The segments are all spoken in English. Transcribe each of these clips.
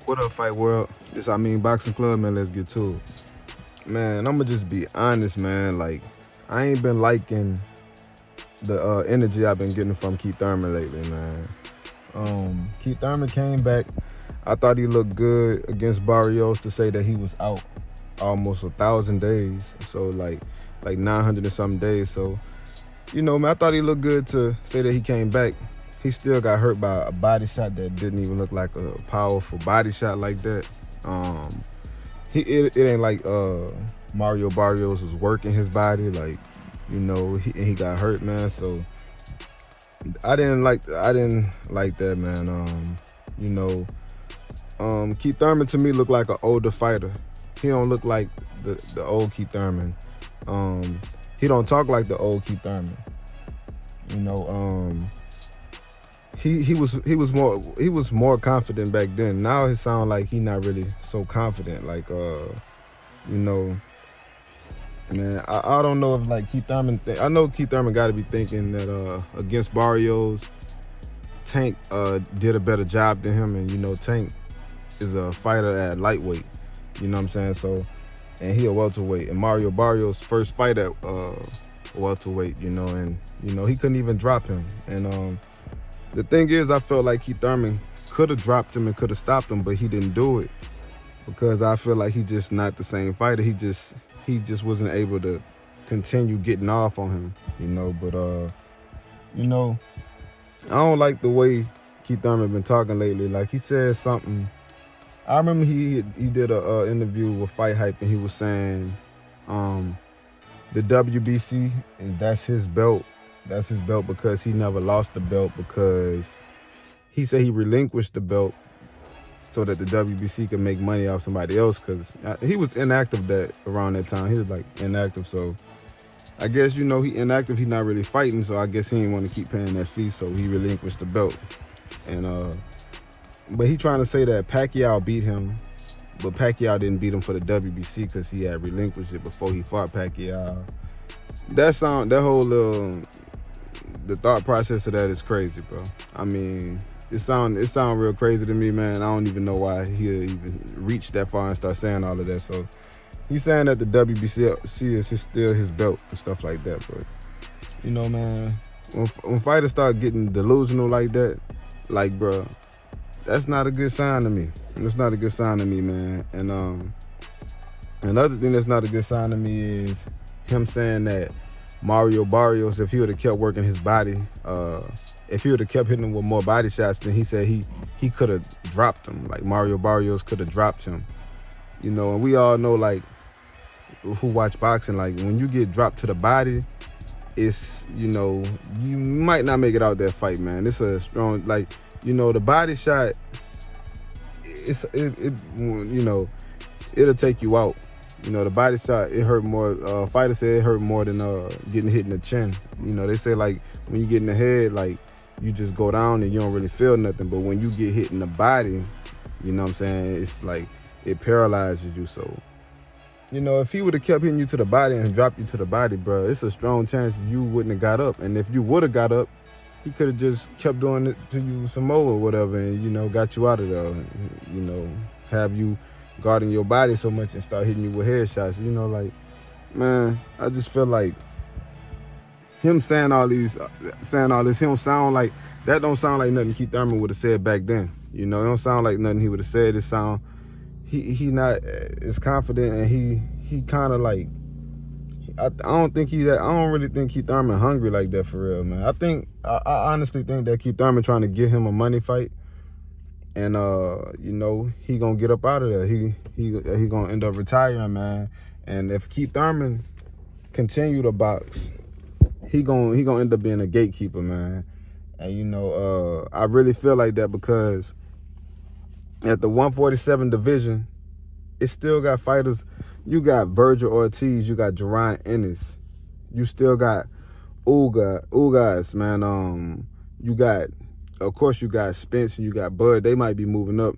What up, Fight World? It's Amin Boxing Club, man. Let's get to it. Man, I'ma just be honest, man. Like, I ain't been liking the energy I've been getting from Keith Thurman lately, man. Keith Thurman came back. I thought he looked good against Barrios to say that he was out almost 1,000 days. So like 900 and something days. So, man, I thought he looked good to say that he came back. He still got hurt by a body shot that didn't even look like a powerful body shot like that. It ain't like Mario Barrios was working his body, like, he got hurt, man. So I didn't like that, man. Keith Thurman to me looked like an older fighter. He don't look like the old Keith Thurman. He don't talk like the old Keith Thurman. He was more confident back then. Now it sounds like he not really so confident. Like man, I don't know if like Keith Thurman. I know Keith Thurman got to be thinking that against Barrios, Tank did a better job than him, and Tank is a fighter at lightweight. You know what I'm saying? So, and he a welterweight, and Mario Barrios' first fight at welterweight. And he couldn't even drop him. And the thing is, I felt like Keith Thurman could have dropped him and could have stopped him, but he didn't do it because I feel like he just not the same fighter. He just wasn't able to continue getting off on him, But I don't like the way Keith Thurman been talking lately. Like, he said something. I remember he did a interview with Fight Hype, and he was saying the WBC that's his belt. That's his belt because he never lost the belt, because he said he relinquished the belt so that the WBC could make money off somebody else, because he was inactive around that time. He was like inactive, so I guess he inactive. He not really fighting, so I guess he didn't want to keep paying that fee, so he relinquished the belt. And but he trying to say that Pacquiao beat him, but Pacquiao didn't beat him for the WBC because he had relinquished it before he fought Pacquiao. That whole little the thought process of that is crazy, bro. I mean, it sound real crazy to me, man. I don't even know why he'll even reach that far and start saying all of that. So he's saying that the WBC is still his belt and stuff like that. But man, when fighters start getting delusional like that, like, bro, that's not a good sign to me. That's not a good sign to me, man. And another thing that's not a good sign to me is him saying that Mario Barrios, if he would have kept working his body, if he would have kept hitting him with more body shots, then he said he could have dropped him. Like, Mario Barrios could have dropped him. And we all know, like, who watch boxing, like, when you get dropped to the body, it's, you might not make it out that fight, man. It's a strong, like, the body shot, it'll take you out. The body shot, it hurt more. Fighters say it hurt more than getting hit in the chin. They say, like, when you get in the head, like, you just go down and you don't really feel nothing. But when you get hit in the body, you know what I'm saying, it's like it paralyzes you. So, if he would have kept hitting you to the body and dropped you to the body, bro, it's a strong chance you wouldn't have got up. And if you would have got up, he could have just kept doing it to you some more or whatever, and got you out of there. Have you guarding your body so much and start hitting you with headshots. Like, man, I just feel like him saying all this, he don't sound like nothing Keith Thurman would have said back then. It don't sound like nothing he would have said. It sound he not as confident, and he kind of like, I don't really think Keith Thurman hungry like that for real, man. I honestly think that Keith Thurman trying to get him a money fight. And he gonna get up out of there. He gonna end up retiring, man. And if Keith Thurman continue to box, he gonna end up being a gatekeeper, man. And I really feel like that because at the 147 division, it still got fighters. You got Virgil Ortiz, you got Jerron Ennis, you still got Ugas, man. Of course, you got Spence and you got Bud. They might be moving up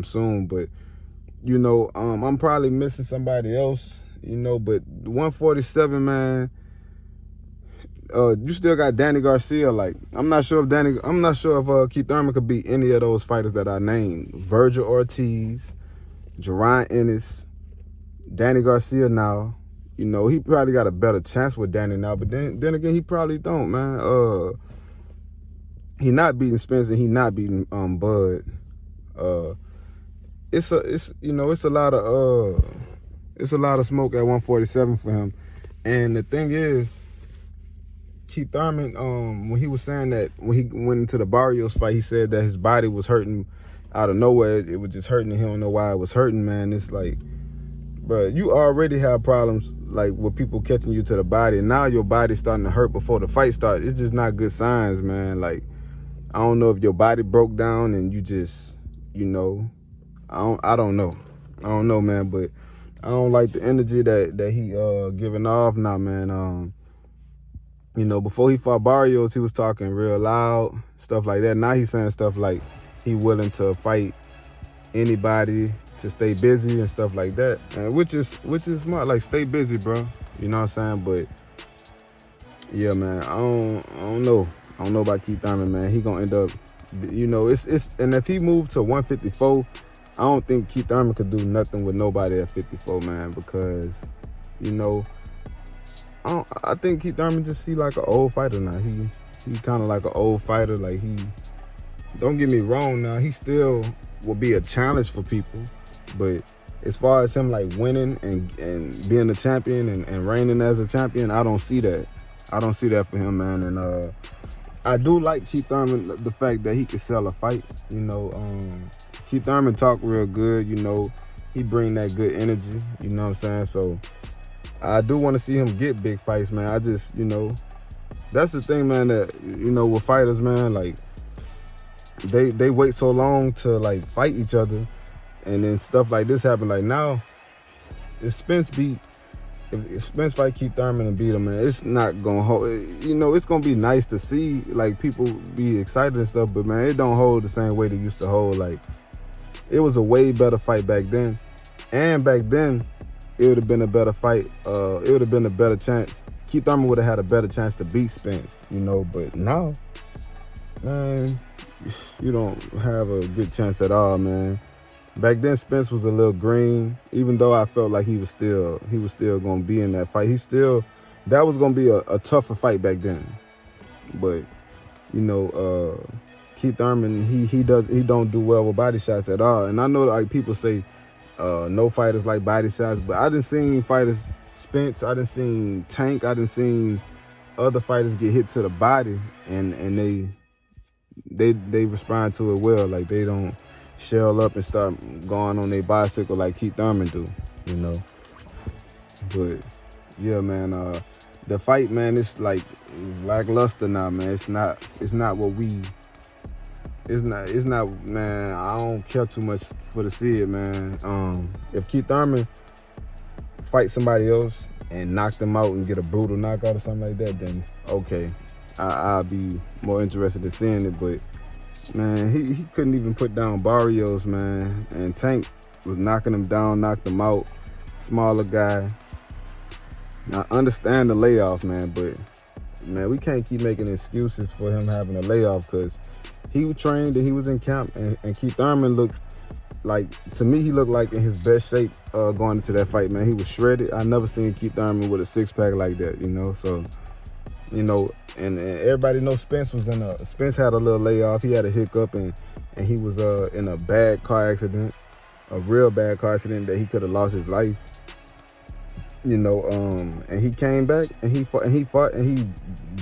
soon, but I'm probably missing somebody else. But 147, man, you still got Danny Garcia. Like, I'm not sure if Keith Thurman could beat any of those fighters that I named. Virgil Ortiz, Jerron Ennis, Danny Garcia now. You know, he probably got a better chance with Danny now, but then again, he probably don't, man. He not beating Spencer, he not beating Bud. It's a lot of smoke at 147 for him. And the thing is, Keith Thurman, when he was saying that, when he went into the Barrios fight, he said that his body was hurting out of nowhere. It was just hurting, and he don't know why it was hurting, man. It's like, bro, you already have problems like with people catching you to the body, and now your body's starting to hurt before the fight starts. It's just not good signs, man. Like, I don't know if your body broke down and you just, you know, I don't know, man. But I don't like the energy that he giving off now, man. You know, before he fought Barrios, he was talking real loud, stuff like that. Now he's saying stuff like he willing to fight anybody to stay busy and stuff like that, and which is smart. Like, stay busy, bro. You know what I'm saying? But yeah, man, I don't know about Keith Thurman, man. He gonna end up, you know, it's and if he moved to 154, I don't think Keith Thurman could do nothing with nobody at 54, man, because, you know, I think Keith Thurman just see like an old fighter now. He kind of like an old fighter. Like, he, don't get me wrong, now he still will be a challenge for people, but as far as him like winning and being a champion and reigning as a champion, I don't see that. I don't see that for him, man. And I do like Keith Thurman, the fact that he could sell a fight. You know, Keith Thurman talk real good. You know, he bring that good energy. You know what I'm saying? So I do want to see him get big fights, man. I just, you know, that's the thing, man, that, you know, with fighters, man, like, they wait so long to like fight each other, and then stuff like this happen. Like, now, if Spence fight Keith Thurman and beat him, man, it's not gonna hold. You know, it's gonna be nice to see like people be excited and stuff, but man, it don't hold the same way they used to hold. Like, it was a way better fight back then, and back then it would have been a better fight. It would have been a better chance. Keith Thurman would have had a better chance to beat Spence, you know. But now, man, you don't have a good chance at all, man. Back then, Spence was a little green, even though I felt like he was still gonna be in that fight. That was gonna be a tougher fight back then. But, you know, Keith Thurman, he don't do well with body shots at all. And I know, like, people say no fighters like body shots, but I done seen fighters, Spence, I done seen Tank, I done seen other fighters get hit to the body, and they respond to it well. Like, they don't shell up and start going on their bicycle like Keith Thurman do, you know. But yeah, man, the fight, man, it's lackluster now, man. It's not man, I don't care too much for to see it, man. If Keith Thurman fight somebody else and knock them out and get a brutal knockout or something like that, then okay, I'll be more interested in seeing it. But man, he couldn't even put down Barrios, man. And Tank was knocking him down, knocked him out. Smaller guy. I understand the layoff, man, but man, we can't keep making excuses for him having a layoff, because he was trained and he was in camp, and Keith Thurman looked like, to me, he looked like in his best shape going into that fight, man. He was shredded. I never seen Keith Thurman with a six-pack like that, you know. So, you know, and everybody knows Spence had a little layoff. He had a hiccup, and he was in a bad car accident, a real bad car accident that he could have lost his life. You know, and he came back and he fought and he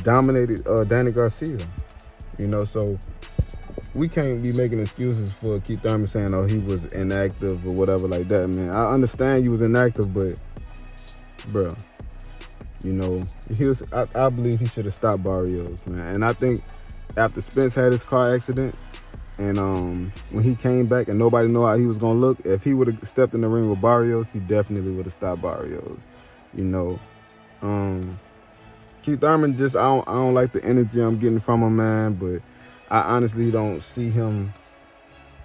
dominated Danny Garcia. You know, so we can't be making excuses for Keith Thurman saying, oh, he was inactive or whatever like that, man. I understand you was inactive, but bro, you know, I believe he should have stopped Barrios, man. And I think after Spence had his car accident, and when he came back and nobody knew how he was gonna look, if he would have stepped in the ring with Barrios, he definitely would have stopped Barrios. You know, Keith Thurman, just I don't like the energy I'm getting from him, man. But I honestly don't see him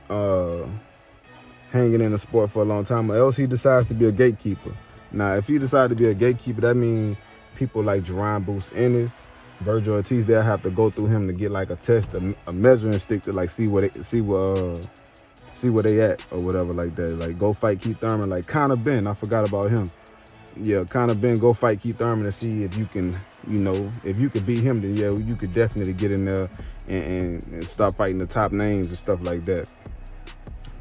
hanging in the sport for a long time, or else he decides to be a gatekeeper. Now, if he decides to be a gatekeeper, that means people like Jerron Ennis, Virgil Ortiz, they'll have to go through him to get like a test, a measuring stick to like see where they at or whatever like that. Like go fight Keith Thurman, like Conor Ben. I forgot about him. Yeah, Conor Ben, go fight Keith Thurman and see if you can, if you could beat him, then yeah, you could definitely get in there and start fighting the top names and stuff like that.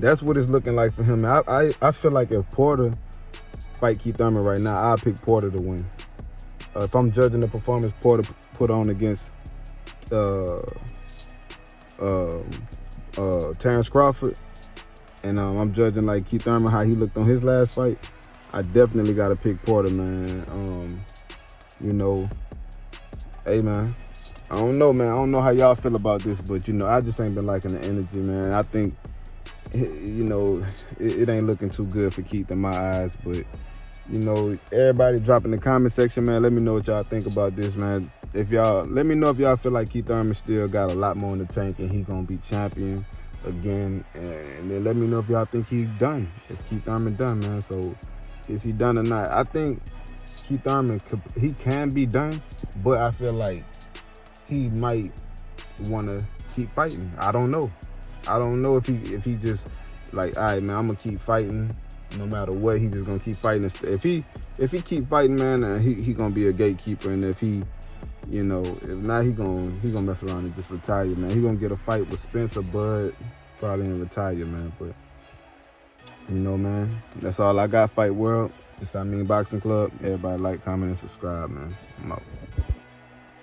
That's what it's looking like for him. I feel like if Porter fight Keith Thurman right now, I'll pick Porter to win. If I'm judging the performance Porter put on against Terrence Crawford, and I'm judging like Keith Thurman how he looked on his last fight, I definitely gotta pick Porter, man. Hey man, I don't know, man. I don't know how y'all feel about this, but I just ain't been liking the energy, man. I think it ain't looking too good for Keith in my eyes, but everybody drop in the comment section, man. Let me know what y'all think about this, man. Let me know if y'all feel like Keith Thurman still got a lot more in the tank and he gonna be champion again. And then let me know if y'all think he's done. If Keith Thurman done, man. So is he done or not? I think Keith Thurman, he can be done, but I feel like he might want to keep fighting. I don't know. I don't know if he just like, all right, man, I'm gonna keep fighting. No matter what, he just gonna keep fighting. If he keep fighting, man, he gonna be a gatekeeper. And if he, if not, he gonna mess around and just retire, man. He gonna get a fight with Spencer, but probably and retire, man. But man, that's all I got. Fight World. This Amin Boxing Club. Everybody like, comment, and subscribe, man. I'm out.